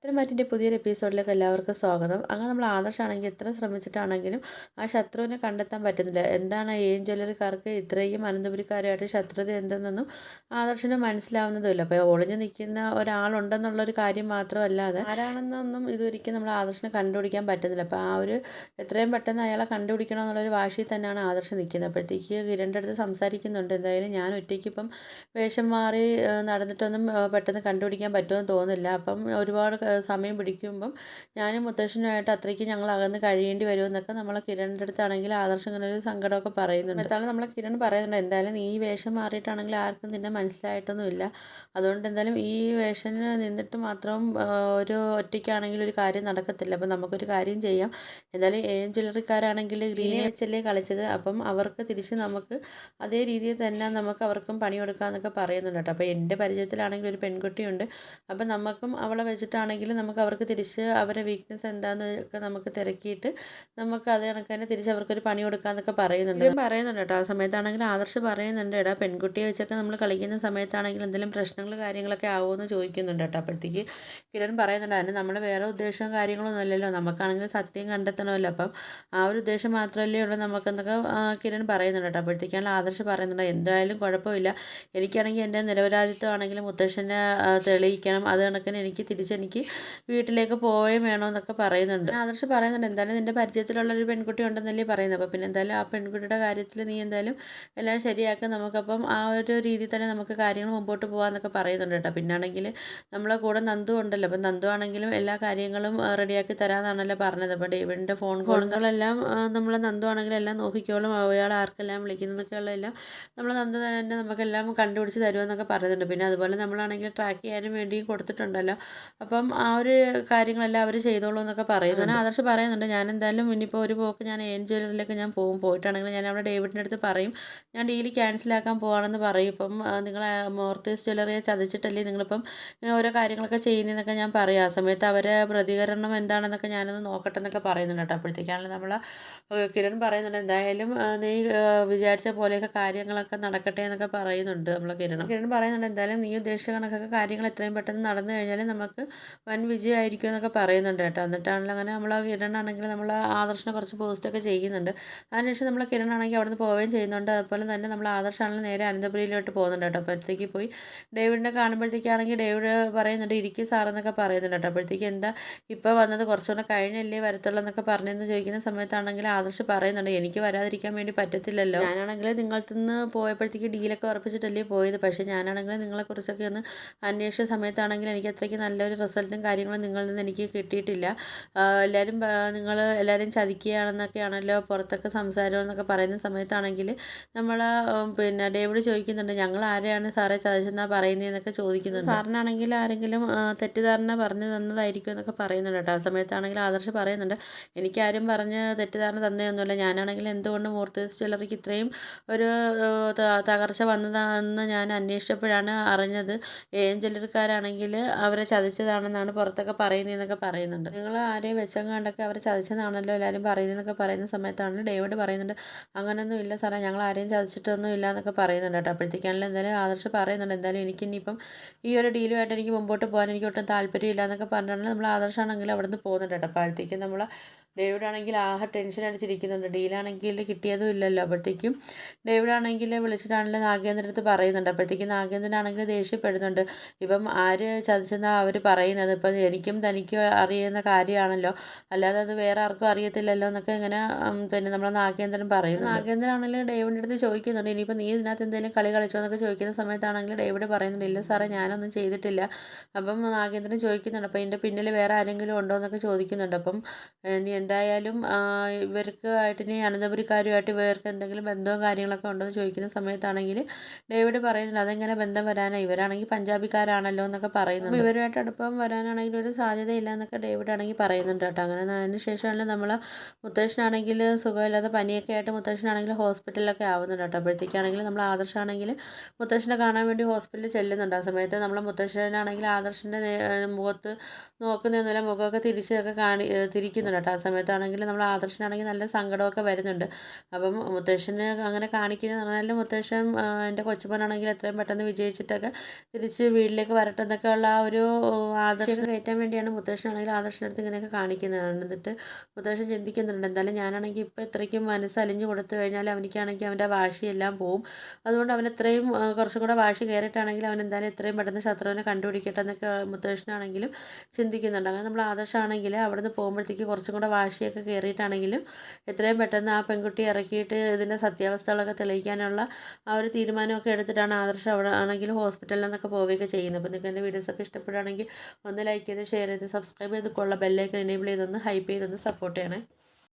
ചിത്രമാറ്റിൻ്റെ പുതിയൊരു എപ്പിസോഡിലേക്ക് എല്ലാവർക്കും സ്വാഗതം. അങ്ങനെ നമ്മൾ ആദർശാണെങ്കിൽ എത്ര ശ്രമിച്ചിട്ടാണെങ്കിലും ആ ശത്രുവിനെ കണ്ടെത്താൻ പറ്റുന്നില്ല. എന്താണ് ജ്വല്ലറിക്കാർക്ക് ഇത്രയും അനന്തപുരിക്കാരുമായിട്ട് ശത്രുത എന്തെന്നൊന്നും ആദർശിന് മനസ്സിലാവുന്നതുമില്ല. അപ്പോൾ ഒളിഞ്ഞു നിൽക്കുന്ന ഒരാളുണ്ടെന്നുള്ളൊരു കാര്യം മാത്രമല്ലാതെ ആരാണെന്നൊന്നും ഇതൊരിക്കലും നമ്മൾ ആദർശിനെ കണ്ടുപിടിക്കാൻ പറ്റുന്നില്ല. അപ്പോൾ ആ ഒരു എത്രയും പെട്ടെന്ന് അയാളെ കണ്ടുപിടിക്കണം എന്നുള്ളൊരു വാശിയിൽ തന്നെയാണ് ആദർശ് നിൽക്കുന്നത്. അപ്പോഴത്തേക്ക് കിരണിൻ്റെ അടുത്ത് സംസാരിക്കുന്നുണ്ട്. എന്തായാലും ഞാൻ ഒറ്റയ്ക്ക് ഇപ്പം വേഷം മാറി നടന്നിട്ടൊന്നും പെട്ടെന്ന് കണ്ടുപിടിക്കാൻ പറ്റുമെന്ന് തോന്നുന്നില്ല. അപ്പം ഒരുപാട് സമയം പിടിക്കുമ്പം ഞാനും മുത്തശ്ശനുമായിട്ട് അത്രയ്ക്ക് ഞങ്ങൾ അകന്ന് കഴിയേണ്ടി വരുമെന്നൊക്കെ നമ്മളെ കിരണിൻ്റെ അടുത്താണെങ്കിൽ ആദർശം ഇങ്ങനെ ഒരു സങ്കടമൊക്കെ പറയുന്നുണ്ട്. അതാണ് നമ്മളെ കിരൺ പറയുന്നുണ്ട്, എന്തായാലും നീ ഈ വേഷം മാറിയിട്ടാണെങ്കിൽ ആർക്കും നിന്നെ മനസ്സിലായിട്ടൊന്നുമില്ല. അതുകൊണ്ട് എന്തായാലും ഈ വേഷന് നിന്നിട്ട് മാത്രം ഒരു ഒറ്റയ്ക്കാണെങ്കിൽ ഒരു കാര്യം നടക്കത്തില്ല. അപ്പം നമുക്കൊരു കാര്യം ചെയ്യാം. എന്തായാലും ജ്വല്ലറിക്കാരാണെങ്കിൽ ഗ്രീനെ വെച്ചല്ലേ കളിച്ചത്. അപ്പം അവർക്ക് തിരിച്ച് നമുക്ക് അതേ രീതിയിൽ തന്നെ നമുക്ക് അവർക്കും പണി കൊടുക്കാമെന്നൊക്കെ പറയുന്നുണ്ട് കേട്ടോ. അപ്പോൾ എൻ്റെ പരിചയത്തിലാണെങ്കിൽ ഒരു പെൺകുട്ടിയുണ്ട്. അപ്പം നമുക്കും അവളെ വെച്ചിട്ടാണെങ്കിലും നമുക്ക് അവർക്ക് തിരിച്ച് അവരുടെ വീക്ക്നെസ് എന്താണെന്നൊക്കെ നമുക്ക് തിരക്കിയിട്ട് നമുക്ക് അത് കണക്ക് തന്നെ തിരിച്ച് അവർക്കൊരു പണി കൊടുക്കാമെന്നൊക്കെ പറയുന്നുണ്ട് കേട്ടോ. ആ സമയത്താണെങ്കിൽ ആദർശ് പറയുന്നുണ്ട്, എടാ പെൺകുട്ടിയെ വെച്ചൊക്കെ നമ്മൾ കളിക്കുന്ന സമയത്താണെങ്കിൽ എന്തെങ്കിലും പ്രശ്നങ്ങൾ കാര്യങ്ങളൊക്കെ ആവുമെന്ന് ചോദിക്കുന്നുണ്ട് കേട്ടോ. അപ്പോഴത്തേക്ക് കിരൺ പറയുന്നുണ്ട്, അതിന് നമ്മൾ വേറെ ഉദ്ദേശവും കാര്യങ്ങളൊന്നും അല്ലല്ലോ, നമുക്കാണെങ്കിൽ സത്യം കണ്ടെത്തണമല്ലോ, അപ്പം ആ ഒരു ഉദ്ദേശം മാത്രമല്ലേ ഉള്ളൂ നമുക്കെന്നൊക്കെ കിരൺ പറയുന്നുണ്ട് കേട്ടോ. അപ്പോഴത്തേക്കാണ് ആദർശ് പറയുന്നുണ്ട്, എന്തായാലും കുഴപ്പമില്ല, എനിക്കാണെങ്കിൽ എൻ്റെ നിരപരാധിത്വം ആണെങ്കിലും മുത്തശ്ശനെ തെളിയിക്കണം, അത് കണക്കിന് എനിക്ക് തിരിച്ചെനിക്ക് വീട്ടിലേക്ക് പോവുകയും വേണമെന്നൊക്കെ പറയുന്നുണ്ട്. ആദർശ് പറയുന്നുണ്ട്, എന്തായാലും നിൻ്റെ പരിചയത്തിലുള്ളൊരു പെൺകുട്ടി ഉണ്ടെന്നല്ലേ പറയുന്നത്, അപ്പോൾ പിന്നെ എന്തായാലും ആ പെൺകുട്ടിയുടെ കാര്യത്തിൽ നീ എന്തായാലും എല്ലാം ശരിയാക്കുക, നമുക്കപ്പം ആ ഒരു രീതിയിൽ തന്നെ നമുക്ക് കാര്യങ്ങൾ മുമ്പോട്ട് പോകാമെന്നൊക്കെ പറയുന്നുണ്ട് കേട്ടോ. പിന്നാണെങ്കിൽ നമ്മളെ കൂടെ നന്ദു ഉണ്ടല്ലോ, അപ്പം നന്ദു ആണെങ്കിലും എല്ലാ കാര്യങ്ങളും റെഡിയാക്കി തരാമെന്നാണല്ലോ പറഞ്ഞത്. അപ്പോൾ ഡേവിഡിൻ്റെ ഫോണുകളെല്ലാം നമ്മൾ നന്ദു ആണെങ്കിലും എല്ലാം നോക്കിക്കോളും, അയാൾ ആർക്കെല്ലാം വിളിക്കുന്നതൊക്കെയുള്ളതെല്ലാം നമ്മൾ നന്ദു തന്നെ നമുക്കെല്ലാം കണ്ടുപിടിച്ച് തരുമെന്നൊക്കെ പറയുന്നുണ്ട്. പിന്നെ അതുപോലെ നമ്മളാണെങ്കിൽ ട്രാക്ക് ചെയ്യാനും വേണ്ടിയും കൊടുത്തിട്ടുണ്ടല്ലോ, അപ്പം ആ ഒരു കാര്യങ്ങളെല്ലാം അവർ ചെയ്തോളൂ എന്നൊക്കെ പറയുന്നു. അങ്ങനെ ആദർശ് പറയുന്നുണ്ട്, ഞാൻ എന്തായാലും ഇനിയിപ്പോൾ ഒരു പോക്ക് ഞാൻ ജ്വല്ലറിയിലേക്ക് ഞാൻ പോയിട്ടാണെങ്കിൽ ഞാൻ അവിടെ ഡേവിഡിൻ്റെ അടുത്ത് പറയും, ഞാൻ ഡീല് ക്യാൻസലാക്കാൻ പോവാണെന്ന് പറയും. ഇപ്പം നിങ്ങൾ മോർത്തേസ് ജ്വല്ലറിയെ ചതിച്ചിട്ടല്ലേ നിങ്ങളിപ്പം ഓരോ കാര്യങ്ങളൊക്കെ ചെയ്യുന്നതെന്നൊക്കെ ഞാൻ പറയും. ആ സമയത്ത് അവരെ പ്രതികരണം എന്താണെന്നൊക്കെ ഞാനൊന്ന് നോക്കട്ടെ എന്നൊക്കെ പറയുന്നുണ്ട് കേട്ടോ. അപ്പോഴത്തേക്കാണല്ലോ നമ്മൾ കിരൺ പറയുന്നുണ്ട്, എന്തായാലും നീ വിചാരിച്ച പോലെയൊക്കെ കാര്യങ്ങളൊക്കെ നടക്കട്ടെ എന്നൊക്കെ പറയുന്നുണ്ട് നമ്മളെ കിരൺ പറയുന്നുണ്ട്, എന്തായാലും നീ ഉദ്ദേശിച്ച കണക്കൊക്കെ കാര്യങ്ങൾ എത്രയും പെട്ടെന്ന് നടന്നു കഴിഞ്ഞാൽ നമുക്ക് വൻ വിജയമായിരിക്കും എന്നൊക്കെ പറയുന്നുണ്ട് കേട്ടോ. എന്നിട്ടാണല്ലോ അങ്ങനെ നമ്മൾ കിരണാണെങ്കിൽ നമ്മൾ ആദർശനെ കുറച്ച് പോസ്റ്റൊക്കെ ചെയ്യുന്നുണ്ട്. അതിനുശേഷം നമ്മൾ കിരണാണെങ്കിൽ അവിടെ നിന്ന് പോവുകയും ചെയ്യുന്നുണ്ട്. അതുപോലെ തന്നെ നമ്മൾ ആദർശാണെങ്കിൽ നേരെ അനന്തപുരിയിലോട്ട് പോകുന്നുണ്ട് കേട്ടോ. അപ്പോഴത്തേക്ക് പോയി ഡേവിഡിനെ കാണുമ്പോഴത്തേക്കാണെങ്കിൽ ഡേവിഡ് പറയുന്നുണ്ട്, ഇരിക്കും സാറെന്നൊക്കെ പറയുന്നുണ്ട് കേട്ടോ. അപ്പോഴത്തേക്ക് എന്താ ഇപ്പോൾ വന്നത്, കുറച്ചുകൂടെ കഴിഞ്ഞല്ലേ വരത്തുള്ളൂ എന്നൊക്കെ പറഞ്ഞെന്ന് ചോദിക്കുന്ന സമയത്താണെങ്കിൽ ആദർശ് പറയുന്നുണ്ട്, എനിക്ക് വരാതിരിക്കാൻ വേണ്ടി പറ്റത്തില്ലല്ലോ, ഞാനാണെങ്കിൽ നിങ്ങളടുത്ത് നിന്ന് പോയപ്പോഴത്തേക്ക് ഡീലൊക്കെ ഉറപ്പിച്ചിട്ടല്ലേ പോയത്, പക്ഷേ ഞാനാണെങ്കിൽ നിങ്ങളെക്കുറിച്ചൊക്കെ ഒന്ന് അന്വേഷിച്ച സമയത്താണെങ്കിൽ എനിക്ക് അത്രയ്ക്ക് നല്ലൊരു റിസൾട്ടും കാര്യങ്ങളും നിങ്ങളിൽ നിന്ന് എനിക്ക് കിട്ടിയിട്ടില്ല. എല്ലാവരും നിങ്ങൾ എല്ലാവരും ചതിക്കുകയാണെന്നൊക്കെയാണല്ലോ പുറത്തൊക്കെ സംസാരം എന്നൊക്കെ പറയുന്ന സമയത്താണെങ്കിൽ നമ്മൾ പിന്നെ ഡേവിഡ് ചോദിക്കുന്നുണ്ട്, ഞങ്ങൾ ആരെയാണ് സാറേ ചതിച്ചെന്നാണ് പറയുന്നതെന്നൊക്കെ ചോദിക്കുന്നുണ്ട്. സാറിനാണെങ്കിൽ ആരെങ്കിലും തെറ്റിദ്ധാരണ പറഞ്ഞു തന്നതായിരിക്കും എന്നൊക്കെ പറയുന്നുണ്ട് കേട്ടോ. ആ സമയത്താണെങ്കിൽ ആദർശ് പറയുന്നുണ്ട്, എനിക്കാരും പറഞ്ഞ് തെറ്റിദ്ധാരണ തന്നതൊന്നുമില്ല, ഞാനാണെങ്കിൽ എന്തുകൊണ്ട് മൂർത്തീസ് ജ്വല്ലറിക്ക് ഇത്രയും ഒരു തകർച്ച വന്നതാണെന്ന് ഞാൻ അന്വേഷിച്ചപ്പോഴാണ് അറിഞ്ഞത്, ജ്വല്ലറിക്കാരാണെങ്കിൽ അവരെ ചതിച്ചതാണെന്നാണ് പുറത്തൊക്കെ പറയുന്നതെന്നൊക്കെ പറയുന്നുണ്ട്. നിങ്ങൾ ആരെയും വെച്ചങ്ങാണ്ടൊക്കെ അവരെ ചതിച്ചതാണല്ലോ എല്ലാവരും പറയുന്നതെന്നൊക്കെ പറയുന്ന സമയത്താണ് ഡേവിഡ് പറയുന്നുണ്ട്, അങ്ങനെയൊന്നും ഇല്ല സാറേ, ഞങ്ങൾ ആരെയും ചതിച്ചിട്ടൊന്നും ഇല്ല എന്നൊക്കെ പറയുന്നുണ്ട് കേട്ടോ. അപ്പോഴത്തേക്കാണെങ്കിൽ എന്തായാലും ആദർശ് പറയുന്നുണ്ട്, എന്തായാലും എനിക്കിനിയിപ്പം ഈ ഒരു ഡീലുമായിട്ട് എനിക്ക് മുമ്പോട്ട് പോകാൻ എനിക്ക് ഒട്ടും താല്പര്യമില്ല എന്നൊക്കെ പറഞ്ഞാണ് നമ്മൾ ആദർശാണെങ്കിൽ അവിടെ നിന്ന് പോകുന്നുണ്ട് കേട്ടോ. അപ്പോഴത്തേക്കും നമ്മൾ ഡേവിഡ് ആണെങ്കിൽ ആകെ ടെൻഷൻ അടിച്ചിരിക്കുന്നുണ്ട്, ഡീലാണെങ്കിൽ കിട്ടിയതും ഇല്ലല്ലോ. അപ്പോഴത്തേക്കും ഡേവിഡ് ആണെങ്കിൽ വിളിച്ചിട്ടാണെങ്കിൽ നാഗേന്ദ്രൻ്റെ അടുത്ത് പറയുന്നുണ്ട്. അപ്പോഴത്തേക്കും നാഗേന്ദ്രനാണെങ്കിൽ ദേഷ്യപ്പെടുന്നുണ്ട്, ഇപ്പം ആര് ചതിച്ചെന്നാണ് അവർ പറയുന്നത്, ഇപ്പം എനിക്കും തനിക്കും അറിയുന്ന കാര്യമാണല്ലോ, അല്ലാതെ അത് വേറെ ആർക്കും അറിയത്തില്ലല്ലോ എന്നൊക്കെ ഇങ്ങനെ പിന്നെ നമ്മൾ നാഗേന്ദ്രൻ പറയുന്നു. നാഗേന്ദ്രനാണെങ്കിൽ ഡേവിഡിൻ്റെ അടുത്ത് ചോദിക്കുന്നുണ്ട്, ഇനിയിപ്പോൾ നീ ഇതിനകത്ത് എന്തെങ്കിലും കളി കളിച്ചോ എന്നൊക്കെ ചോദിക്കുന്ന സമയത്താണെങ്കിൽ ഡേവിഡ് പറയുന്നുണ്ട്, ഇല്ല സാറേ ഞാനൊന്നും ചെയ്തിട്ടില്ല. അപ്പം നാഗേന്ദ്രൻ ചോദിക്കുന്നുണ്ട്, അപ്പോൾ ഇതിൻ്റെ പിന്നിൽ വേറെ ആരെങ്കിലും ഉണ്ടോ എന്നൊക്കെ ചോദിക്കുന്നുണ്ട്. അപ്പം ഇനി എന്തായാലും ഇവർക്ക് ആയിട്ട് ഇനി അനന്തപുരിക്കാരുമായിട്ട് ഇവർക്ക് എന്തെങ്കിലും ബന്ധവും കാര്യങ്ങളൊക്കെ ഉണ്ടോ എന്ന് ചോദിക്കുന്ന സമയത്താണെങ്കിൽ ഡേവിഡ് പറയുന്നുണ്ട്, അതെങ്ങനെ ബന്ധം വരാനാണ്, ഇവരാണെങ്കിൽ പഞ്ചാബിക്കാരാണല്ലോ എന്നൊക്കെ പറയുന്നുണ്ട്. അപ്പോൾ ഇവരുമായിട്ട് അടുപ്പം വരാനാണെങ്കിൽ ഒരു സാധ്യതയില്ല എന്നൊക്കെ ഡേവിഡ് ആണെങ്കിൽ പറയുന്നുണ്ട് കേട്ടോ. അങ്ങനെ അതിന് ശേഷമാണ് നമ്മൾ മുത്തശ്ശനാണെങ്കിൽ സുഖമില്ലാതെ പനിയൊക്കെ ആയിട്ട് മുത്തശ്ശനാണെങ്കിൽ ഹോസ്പിറ്റലിലൊക്കെ ആവുന്നുണ്ട് കേട്ടോ. അപ്പോഴത്തേക്കാണെങ്കിൽ നമ്മൾ ആദർശാണെങ്കിൽ മുത്തശ്ശനെ കാണാൻ വേണ്ടി ഹോസ്പിറ്റലിൽ ചെല്ലുന്നുണ്ട്. ആ സമയത്ത് നമ്മളെ മുത്തശ്ശനാണെങ്കിൽ ആദർശിൻ്റെ മുഖത്ത് നോക്കുന്നൊന്നുമില്ല, മുഖമൊക്കെ തിരിച്ചൊക്കെ തിരിക്കുന്നുണ്ട് കേട്ടോ. ആ സമയത്താണെങ്കിൽ നമ്മൾ ആദർശനാണെങ്കിൽ നല്ല സങ്കടമൊക്കെ വരുന്നുണ്ട്. അപ്പം മുത്തശ്ശന് അങ്ങനെ കാണിക്കുന്നത് പറഞ്ഞാൽ മുത്തശ്ശൻ എൻ്റെ കൊച്ചുമോനാണെങ്കിൽ എത്രയും പെട്ടെന്ന് വിജയിച്ചിട്ടൊക്കെ തിരിച്ച് വീട്ടിലേക്ക് വരട്ടെ എന്നൊക്കെയുള്ള ആ ഒരു ആദർശം കയറ്റാൻ വേണ്ടിയാണ് മുത്തശ്ശനാണെങ്കിൽ ആദർശനടുത്ത് ഇങ്ങനെയൊക്കെ കാണിക്കുന്നത്. എന്നിട്ട് മുത്തശ്ശൻ ചിന്തിക്കുന്നുണ്ട്, എന്തായാലും ഞാനാണെങ്കിൽ ഇപ്പോൾ ഇത്രയ്ക്കും മനസ്സലിഞ്ഞ് കൊടുത്തു കഴിഞ്ഞാൽ അവനിക്കാണെങ്കിൽ അവൻ്റെ വാശിയെല്ലാം പോവും. അതുകൊണ്ട് അവൻ എത്രയും കുറച്ചും കൂടെ വാശി കയറിയിട്ടാണെങ്കിൽ അവൻ എന്തായാലും എത്രയും പെട്ടെന്ന് ശത്രുവിനെ കണ്ടുപിടിക്കട്ടെ എന്നൊക്കെ മുത്തശ്ശനാണെങ്കിലും ചിന്തിക്കുന്നുണ്ട്. അങ്ങനെ നമ്മൾ ആദർശമാണെങ്കിൽ അവിടുന്ന് പോകുമ്പോഴത്തേക്ക് കുറച്ചും കൂടെ വാശിയൊക്കെ കയറിയിട്ടാണെങ്കിലും എത്രയും പെട്ടെന്ന് ആ പെൺകുട്ടിയെ ഇറക്കിയിട്ട് ഇതിൻ്റെ സത്യാവസ്ഥകളൊക്കെ തെളിയിക്കാനുള്ള ആ ഒരു തീരുമാനമൊക്കെ എടുത്തിട്ടാണ് ആദർശം അവിടെ ആണെങ്കിലും ഹോസ്പിറ്റലിൽ നിന്നൊക്കെ പോവുകയൊക്കെ ചെയ്യുന്നത്. അപ്പോൾ നിങ്ങൾക്ക് എൻ്റെ വീഡിയോസൊക്കെ ഇഷ്ടപ്പെടുകയാണെങ്കിൽ ഒന്ന് ലൈക്ക് ചെയ്ത് ഷെയർ ചെയ്ത് സബ്സ്ക്രൈബ് ചെയ്ത് ബെല്ലൈക്കൺ എനേബിൾ ചെയ്തൊന്ന് ഹൈപ്പ് ചെയ്തൊന്ന് സപ്പോർട്ട് ചെയ്യണേ.